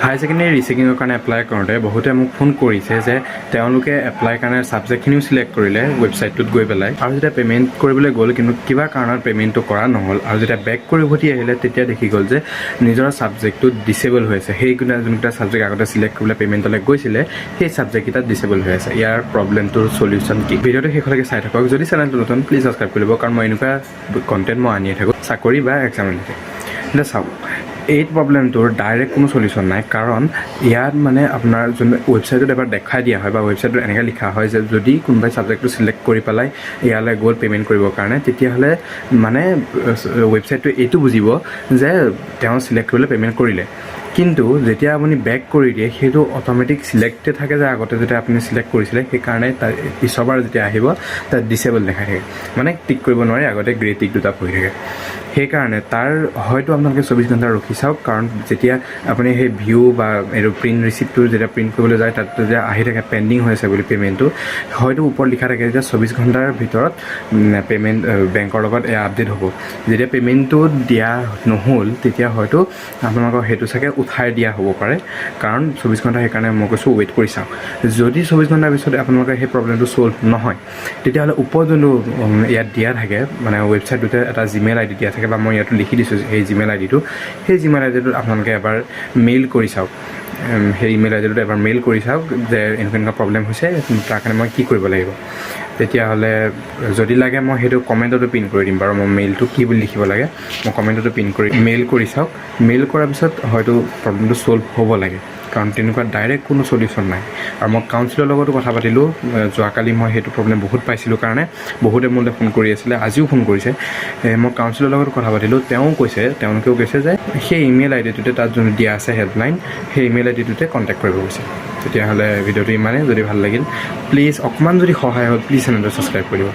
Higher secondary ৰিচেকিঙৰ কাৰণে apply কৰোঁতে বহুতে মোক ফোন কৰিছে যে তেওঁলোকে এপ্লাই কাৰণে ছাবজেক্টখিনিও চিলেক্ট কৰিলে ৱেবছাইটটোত গৈ পেলাই, আৰু যেতিয়া পে'মেণ্ট কৰিবলৈ গ'ল কিন্তু কিবা কাৰণত পে'মেণ্টটো কৰা নহ'ল, আৰু যেতিয়া বেক কৰি উভতি আহিলে তেতিয়া দেখি গ'ল যে নিজৰ ছাবজেক্টটো ডিচেবল হৈ আছে। সেইকেইটা যোনকেইটা ছাবজেক্ট আগতে চিলেক্ট কৰিবলৈ পে'মেণ্টলৈ গৈছিলে সেই ছাবজেক্টকেইটা ডিচেবল হৈ আছে। ইয়াৰ প্ৰব্লেমটোৰ চলিউশ্যন কি? ভিডিঅ'টো শেষলৈকে চাই থাকক। যদি চেনেলটো নতুন প্লিজ ছাবস্ক্ৰাইব কৰি ল'ব, কাৰণ মই এনেকুৱা কণ্টেণ্ট মই আনিয়ে থাকোঁ চাকৰি বা এক্সাম ৰিলেটেড। এতিয়া চাওক, এই প্ৰব্লেমটোৰ ডাইৰেক্ট কোনো চলিউশ্যন নাই, কাৰণ ইয়াত মানে আপোনাৰ যোন ৱেবছাইটত এবাৰ দেখাই দিয়া হয় বা ৱেবছাইটত এনেকৈ লিখা হয় যে যদি কোনোবাই ছাবজেক্টটো চিলেক্ট কৰি পেলাই ইয়ালৈ গ'ল পে'মেণ্ট কৰিবৰ কাৰণে, তেতিয়াহ'লে মানে ৱেবছাইটটোৱে এইটো বুজিব যে তেওঁ চিলেক্ট কৰিলে পে'মেণ্ট কৰিলে। কিন্তু যেতিয়া আপুনি বেক কৰি দিয়ে সেইটো অট'মেটিক চিলেক্টে থাকে যে আগতে যেতিয়া আপুনি চিলেক্ট কৰিছিলে, সেইকাৰণে তাৰ পিছৰবাৰ যেতিয়া আহিব তাত ডিচেবল দেখাই থাকে, মানে টিক কৰিব নোৱাৰি, আগতে গ্ৰে টিক দুটা পৰি থাকে। সেইকাৰণে তাৰ হয়তো আপোনালোকে 24 ঘণ্টা ৰখি চাওক, কাৰণ যেতিয়া আপুনি সেই ভিউ বা এইটো প্ৰিণ্ট ৰিচিপ্টটো যেতিয়া প্ৰিণ্ট কৰিবলৈ যায় তাত যেতিয়া আহি থাকে পেণ্ডিং হৈ আছে বুলি পে'মেণ্টটো, হয়তো ওপৰত লিখা থাকে যে 24 ঘণ্টাৰ ভিতৰত পে'মেণ্ট বেংকৰ লগত আপডেট হ'ব। যেতিয়া পে'মেণ্টটো দিয়া নহ'ল তেতিয়া হয়তো আপোনালোকৰ সেইটো চাগে উঠাই দিয়া হ'ব পাৰে, কাৰণ 24 ঘণ্টা সেইকাৰণে মই কৈছোঁ ৱেইট কৰি চাওক। যদি 24 ঘণ্টাৰ পিছত আপোনালোকৰ সেই প্ৰব্লেমটো ছ'ল্ভ নহয়, তেতিয়াহ'লে ওপৰত যোনটো ইয়াত দিয়া থাকে মানে ৱেবছাইটটোতে এটা জিমেইল আই ডি দিয়া থাকে, বা মই ইয়াতো লিখি দিছোঁ সেই জিমেইল আই ডিটো, সেই জিমেইল আই ডিটোত আপোনালোকে এবাৰ মেইল কৰি চাওক। সেই ইমেইল আই ডিটোত এবাৰ মেইল কৰি চাওক যে এনেকুৱা প্ৰব্লেম হৈছে, তাৰ কাৰণে মই কি কৰিব লাগিব। তেতিয়াহ'লে যদি লাগে মই সেইটো কমেণ্টতো পিন কৰি দিম বাৰু, মই মেইলটো কি বুলি লিখিব লাগে মই কমেণ্টতো পিন কৰি মেইল কৰি চাওক। মেইল কৰাৰ পিছত হয়তো প্ৰব্লেমটো ছ'ল্ভ হ'ব লাগে, কাৰণ তেনেকুৱা ডাইৰেক্ট কোনো চলিউশ্যন নাই। আৰু মই কাউন্সিলৰ লগতো কথা পাতিলোঁ, যোৱাকালি মই সেইটো প্ৰব্লেম বহুত পাইছিলোঁ কাৰণে বহুতে মোলৈ ফোন কৰি আছিলে, আজিও ফোন কৰিছে। মই কাউন্সিলৰ লগতো কথা পাতিলোঁ, তেওঁলোকেও কৈছে যে সেই ইমেইল আই ডিটোতে তাত যোনটো দিয়া আছে হেল্পলাইন, সেই ইমেইল আই ডিটোতে কণ্টেক্ট কৰিব গৈছে। তেতিয়াহ'লে ভিডিঅ'টো ইমানেই। যদি ভাল লাগিল প্লিজ, অকণমান যদি সহায় হ'ল প্লিজ চেনেলটো ছাবস্ক্ৰাইব কৰিব।